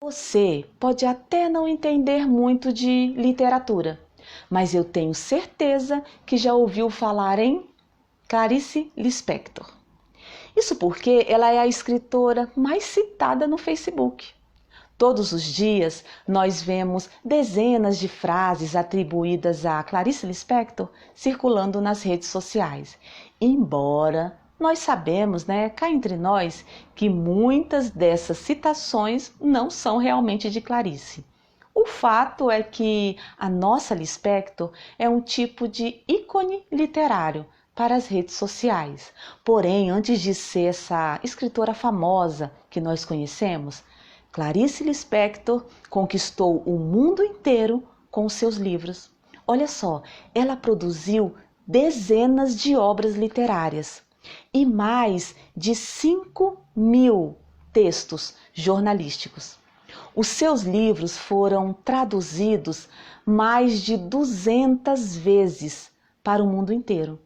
Você pode até não entender muito de literatura, mas eu tenho certeza que já ouviu falar em Clarice Lispector. Isso porque ela é a escritora mais citada no Facebook. Todos os dias nós vemos dezenas de frases atribuídas a Clarice Lispector circulando nas redes sociais. Embora nós sabemos, cá entre nós, que muitas dessas citações não são realmente de Clarice. O fato é que a nossa Lispector é um tipo de ícone literário para as redes sociais. Porém, antes de ser essa escritora famosa que nós conhecemos, Clarice Lispector conquistou o mundo inteiro com seus livros. Olha só, ela produziu dezenas de obras literárias e mais de 5.000 textos jornalísticos. Os seus livros foram traduzidos mais de 200 vezes para o mundo inteiro.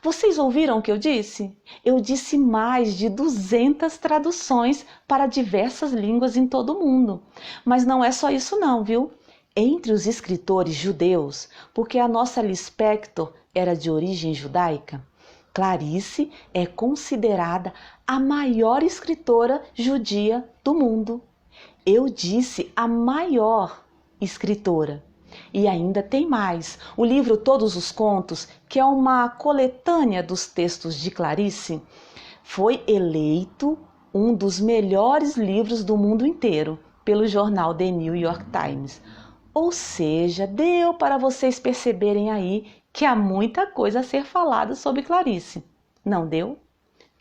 Vocês ouviram o que eu disse? Eu disse mais de 200 traduções para diversas línguas em todo o mundo. Mas não é só isso não, viu? Entre os escritores judeus, porque a nossa Lispector era de origem judaica, Clarice é considerada a maior escritora judia do mundo. Eu disse a maior escritora. E ainda tem mais. O livro Todos os Contos, que é uma coletânea dos textos de Clarice, foi eleito um dos melhores livros do mundo inteiro pelo jornal The New York Times. Ou seja, deu para vocês perceberem aí que há muita coisa a ser falada sobre Clarice. Não deu?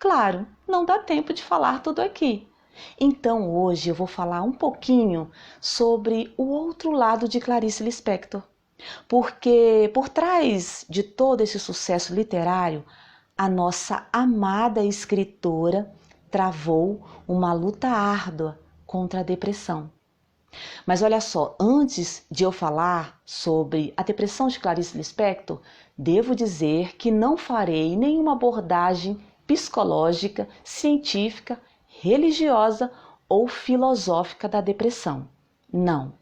Claro, não dá tempo de falar tudo aqui. Então hoje eu vou falar um pouquinho sobre o outro lado de Clarice Lispector, porque por trás de todo esse sucesso literário, a nossa amada escritora travou uma luta árdua contra a depressão. Mas olha só, antes de eu falar sobre a depressão de Clarice Lispector, devo dizer que não farei nenhuma abordagem psicológica, científica, religiosa ou filosófica da depressão. Não.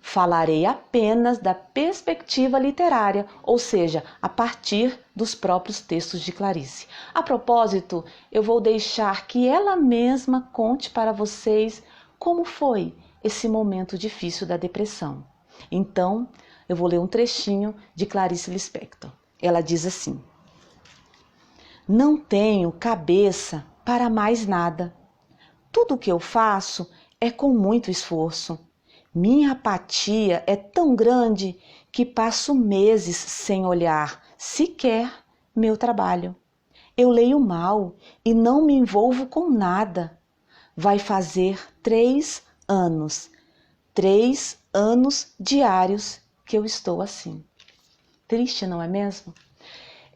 Falarei apenas da perspectiva literária, ou seja, a partir dos próprios textos de Clarice. A propósito, eu vou deixar que ela mesma conte para vocês como foi esse momento difícil da depressão. Então, eu vou ler um trechinho de Clarice Lispector. Ela diz assim: não tenho cabeça para mais nada. Tudo o que eu faço é com muito esforço. Minha apatia é tão grande que passo meses sem olhar sequer meu trabalho. Eu leio mal e não me envolvo com nada. Vai fazer 3 anos. 3 anos diários que eu estou assim. Triste, não é mesmo?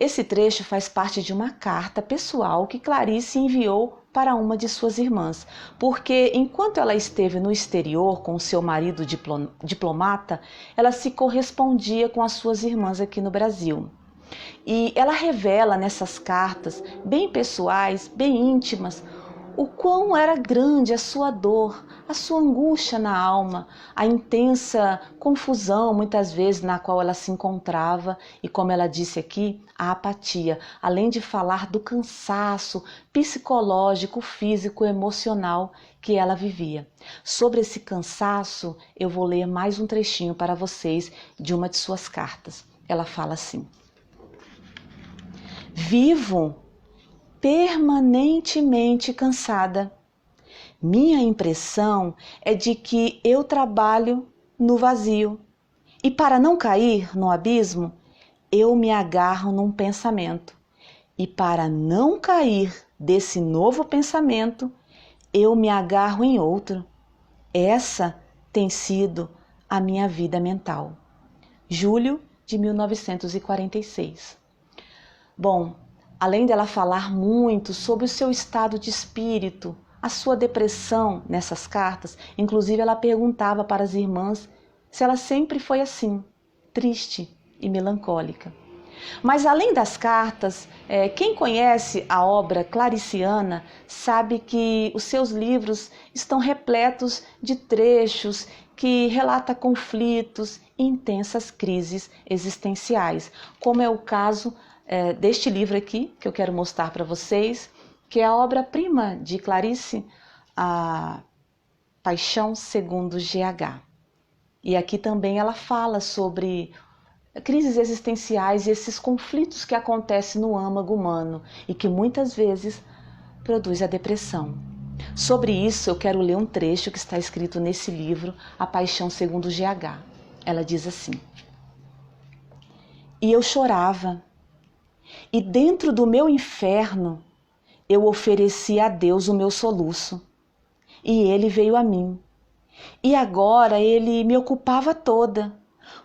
Esse trecho faz parte de uma carta pessoal que Clarice enviou para uma de suas irmãs, porque enquanto ela esteve no exterior com seu marido diplomata, ela se correspondia com as suas irmãs aqui no Brasil. E ela revela nessas cartas, bem pessoais, bem íntimas, o quão era grande a sua dor, a sua angústia na alma, a intensa confusão muitas vezes na qual ela se encontrava e, como ela disse aqui, a apatia, além de falar do cansaço psicológico, físico, emocional que ela vivia. Sobre esse cansaço, eu vou ler mais um trechinho para vocês de uma de suas cartas. Ela fala assim: vivo permanentemente cansada. Minha impressão é de que eu trabalho no vazio e, para não cair no abismo, eu me agarro num pensamento, e para não cair desse novo pensamento, eu me agarro em outro. Essa tem sido a minha vida mental. Julho de 1946. Bom, além dela falar muito sobre o seu estado de espírito, a sua depressão nessas cartas, inclusive ela perguntava para as irmãs se ela sempre foi assim, triste e melancólica. Mas além das cartas, quem conhece a obra clariciana sabe que os seus livros estão repletos de trechos que relatam conflitos e intensas crises existenciais, como é o caso deste livro aqui, que eu quero mostrar para vocês, que é a obra-prima de Clarice, A Paixão segundo GH. E aqui também ela fala sobre crises existenciais e esses conflitos que acontecem no âmago humano e que muitas vezes produz a depressão. Sobre isso eu quero ler um trecho que está escrito nesse livro, A Paixão segundo GH. Ela diz assim: E eu chorava, e dentro do meu inferno eu ofereci a Deus o meu soluço, e ele veio a mim. E agora ele me ocupava toda,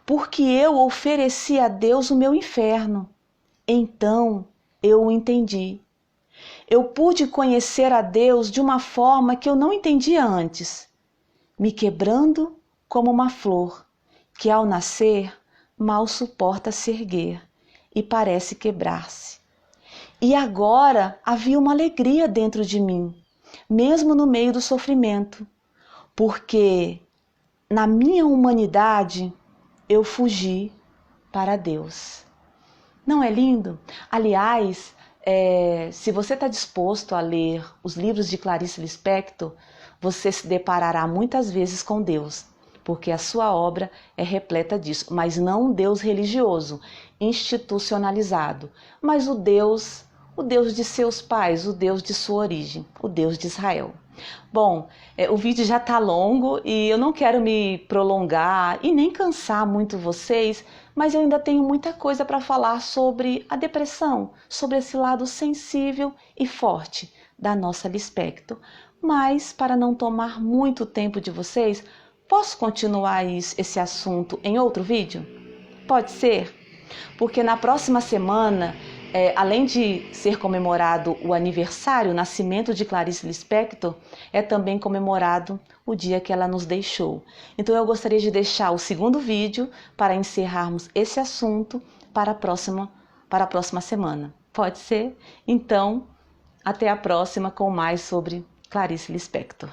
porque eu ofereci a Deus o meu inferno. Então eu o entendi. Eu pude conhecer a Deus de uma forma que eu não entendia antes, me quebrando como uma flor, que ao nascer mal suporta se erguer e parece quebrar-se. E agora havia uma alegria dentro de mim, mesmo no meio do sofrimento, porque na minha humanidade eu fugi para Deus. Não é lindo? Aliás, se você está disposto a ler os livros de Clarice Lispector, você se deparará muitas vezes com Deus, porque a sua obra é repleta disso, mas não um Deus religioso, institucionalizado, mas o Deus de seus pais, o Deus de sua origem, o Deus de Israel. Bom, o vídeo já está longo e eu não quero me prolongar e nem cansar muito vocês, mas eu ainda tenho muita coisa para falar sobre a depressão, sobre esse lado sensível e forte da nossa Lispector. Mas, para não tomar muito tempo de vocês, posso continuar esse assunto em outro vídeo? Pode ser? Porque na próxima semana, além de ser comemorado o aniversário, o nascimento de Clarice Lispector, é também comemorado o dia que ela nos deixou. Então eu gostaria de deixar o segundo vídeo para encerrarmos esse assunto para a próxima semana. Pode ser? Então, até a próxima com mais sobre Clarice Lispector.